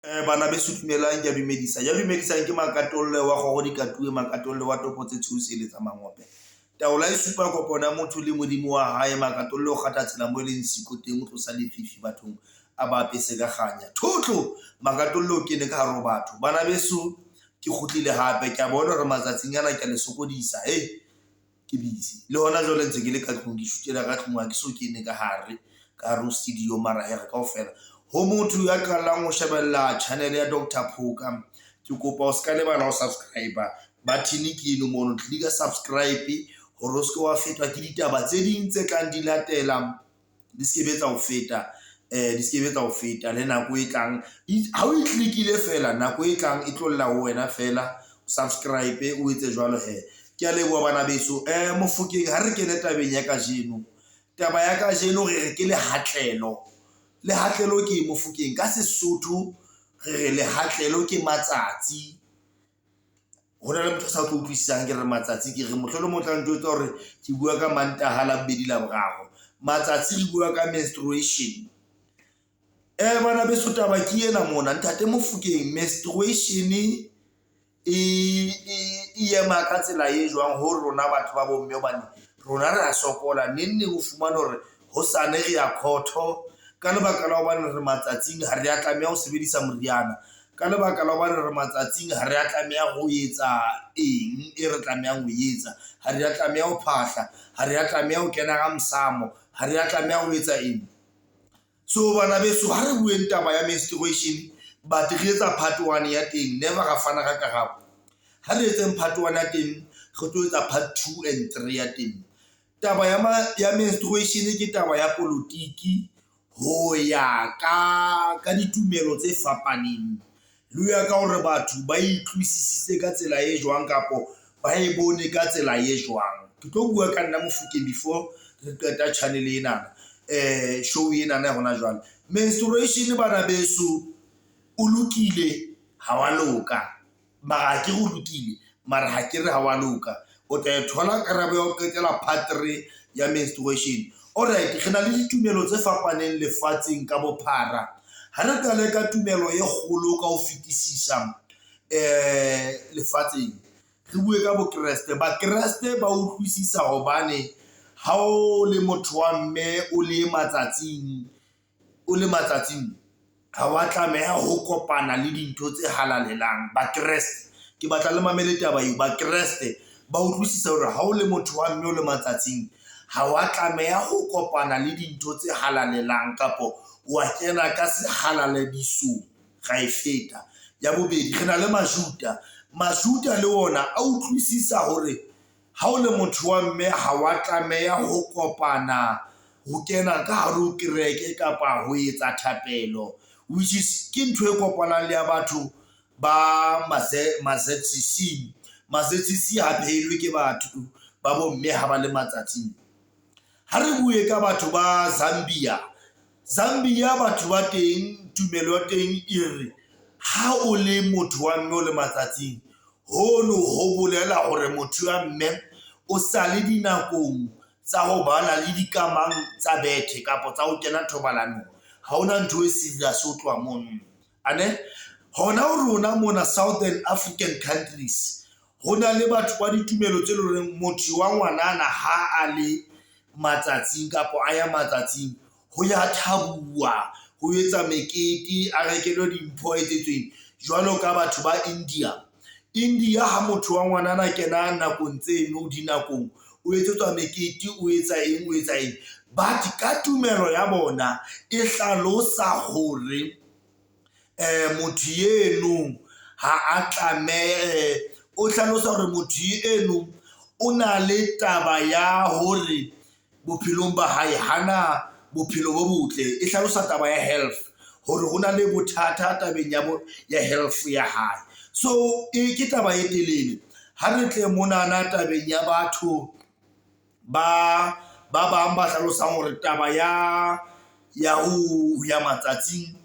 Bana beso dumelang, ke a dumedisa. Ya dumedisang ke Makatolle wa Kgogo Dikatuwe, Makatolle wa Topo tse Tshosi le tsa Mangope. Taola e supa kopano ya motho le modimo wa hae. Makatolle o kgatha tsela mo e leng siko teng, o tlosa lefifi bathong a ba apese ka kganya. Thotlo Makatolle o kene ka hare ho batho. Bana beso ke kgutlile hape, ke a bona hore matsatsing ana ke a le sokodisa. Ke busy le hona jwale ntse ke le ka tlung, ke shootela ka tlung, ha ke so kene ka hare ho studio, mara here kaofela ho motho ya qalang ho shebella channel ya Dr. Phoka, ke kopa o ska lebala ho subscribe button ke eno mono, click subscribe hore o ska wa fetwa ke ditaba tse ding tse tlang di latela, di skebetsa ho feta le nako e tlang. Ha o clickile fela, nako e tlang e tlolla ho wena fela. Subscribe o etse jwalo ke a leboha bana beso. Mofokeng ha re kene tabeng ya kajeno, taba ya kajeno re ke lehatlelo. Lehatlelo ke Mofokeng ka Sesotho re lehatlelo ke matsatsi. Ho na le motho sa tlo utlwisisang ke re matsatsi, ke re mohlolo mo tlang jwetsa hore ke bua ka Mantaha, Labobedi, Laboraro. Matsatsi re bua ka menstruation. Bana beso taba ke ena mona, ntate Mofokeng, menstruation e ema ka tsela e jwang ho rona batho ba bomme, hobane rona re a sokola nenne ho fumana hore hosane re ya khotho ka lebaka la hobane re matsatsing ha re a tlameha ho sebedisa moriana, ka lebaka la hobane re matsatsing ha re a tlameha ho etsa eng e re tlamehang ho etsa, ha re a tlameha ho phahla, ha re a tlameha ho kena ka mosamo, ha re a tlameha ho etsa eng. So bana beso ha re bueng taba ya menstruation, but re etsa part 1 ya teng, never ra fana ka karabo. Ha re etseng part 1 ya teng, re tlo etsa part 2 and 3 ya teng. Taba ya menstruation ke taba ya politiki ho ya ka ditumelo tse fapaneng, le ya ka hore batho ba itlwisisitse ka tsela e jwang kapo ba e bone ka tsela e jwang. Ke tlo bua ka nna Mofokeng before re qeta channel ena, show ena ya hona jwale. Menstruation bana beso o lokile, ha wa loka, mara ke go lokile mara ha ke re ha wa loka. O tla thola karabo ya ho qetela part 3 ya menstruation. Alright, re na le ditumelo tse fapaneng lefatsheng ka bophara. Ha re ka le ka tumelo e kgolo ka ho fetisisa lefatsheng, re bue ka Bokreste. Bakreste ba utlwisisa hobane ha o le motho wa mme o le matsatsing ha wa tlameha ho kopana le dintho tse halalelang. Bakreste ke batla le mamele taba eo, Bakreste ba utlwisisa hore ha o le motho wa mme o le matsatsing ha wa tlameha ho kopana le dintho tse halalelang kapo wa kena ka sehalalediso ga e feta. Ya bobedi, re na le Majuda le ona a utlwisisa hore ha o le motho wa mme ha wa tlameha ho kopana, ho kena ka hare ho kereke kapa ho etsa thapelo, which is ke ntho e kopanang le ya batho ba ma-ZCC. Ma-ZCC ha phelwe ke batho ba bomme ha ba le matsatsing. Ha re bue ka batho ba Zambia, batho ba teng, tumelo ya teng e re ha o le motho wa mme o le matsatsing, hono ho bolela hore motho wa mme o sa le dinakong tsa ho bana le dikamang tsa bethe kapo tsa ho kena thobalanong. Ha ona ntho e serious ho tloha mono. Hona ho rona mona Southern African countries ho na le batho ba ditumelo tse leng motho wa ngwanana ha a le matsatsing kapo a ya matsatsing, ho ya thabuwa, ho etsa mekete, a rekelwe dimpho etsetsweng jwalo ka batho ba India. Ha motho wa ngwanana kena nakong tseno, dinakong o etsetswa mekete, o etsa eng. But ka tumelo ya bona e hlalosa hore motho eno ha a tlameha, o hlalosa hore motho eno o na le taba ya hore bophelong ba hae hana bophelo bo botle. E hlalosa taba ya health, hore ho na le bothata tabeng ya health ya hae. So ke taba e telele. Ha re tle monana tabeng ya batho ba bang ba hlalosang hore taba ya ho ya matsatsing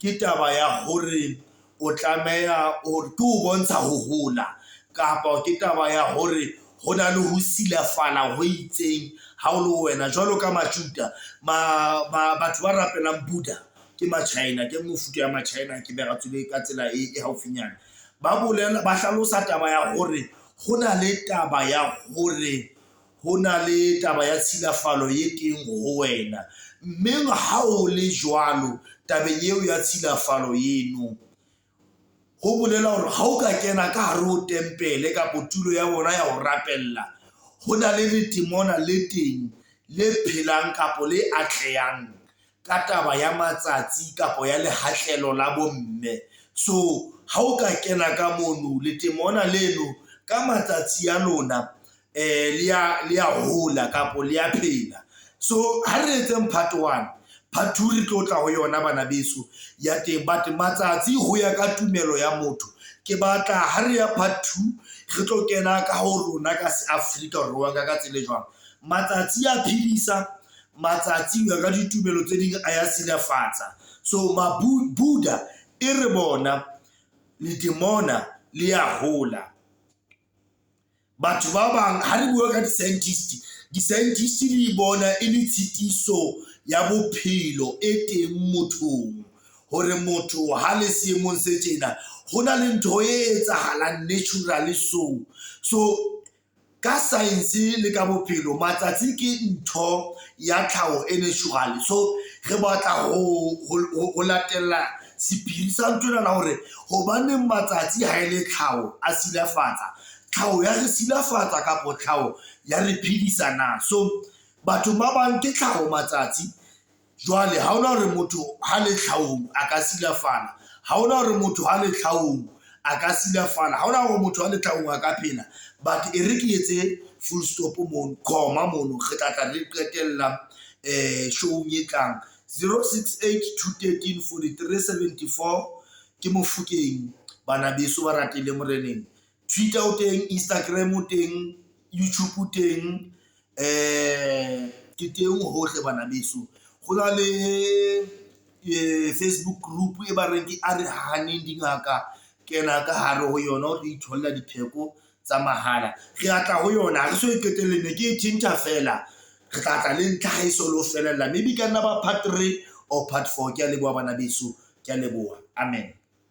ke taba ya hore o tlameha hore ke ho bontsha ho hola, kapa ke taba ya hore ho na le ho silafala ho itseng ha o le wena. Jwalo ka Majuda, batho ba rapelang Buddha, ke ma-China, ke mofuta ya ma-China ke bega tsebe ka tsela e haufinyana. Ba hlalosa taba ya hore ho na le taba ya tshilafalo e teng ho wena, mme ha o le jwalo tabeng eo ya tshilafalo eno, ho bolela hore ha o ka kena ka hare ho tempele kapo tulo ya bona ya ho rapella, ho na le letemona le teng le phelang kapo le atlehang ka taba ya matsatsi kapo ya lehatlelo la bomme. So ha o ka kena ka mono letemona leno ka matsatsi ya lona le ya hola kapo le ya phela. So ha re etseng part 1, part 2 re tlo tla ho yona bana beso ya teng, but matsatsi ho ya ka tumelo ya motho. Ke batla ha re ya part 2 re tlo kena ka ho rona ka Afrika Borwa ka tsela jwang. Matsatsi a phedisa, matsatsi ya ka ditumelo tse ding a ya silafatsa. So Buddha e re bona letemona le ya hola. Batho ba bang ha re bua ka di-scientist di bona e le tshitiso ya bophelo e teng mothong, hore motho ha le seemong se tjena ho na le ntho e etsahalang naturally. So ka science le ka bophelo matsatsi ke ntho ya tlhaho e natural. So re batla ho latella sepiri sa ntho ena hore hobaneng matsatsi ha ele tlhaho a silafatsa, tlhaho ya re silafatsa kapo tlhaho ya re phedisa na. So batho ba bang ke tlhaho matsatsi, jwale ha ona hore motho ha le tlhahong a ka silafala, ha ona hore motho ha le tlhahong a ka silafala, ha ona hore motho ha le tlhahong a ka phela. But e re ke etse full stop mono, comma mono, re tla re qetella show e tlang. 068 213 4374 ke Mofokeng bana beso ba ratile moreneng. Twitter o teng, Instagram o teng, YouTube o teng, ke teng hohle bana beso. Go na le Facebook group e ba reng ke a re haneng dingaka, kena ka hare ho yona o tlo itholla dipheko tsa mahala. Re atla ho yona, re so e qetelleng ke thinta fela, re tla tla le ntlha ha e solo felella, maybe ka nna ba part 3 or part 4. Ke a leboha bana beso, ke a leboha. Amen.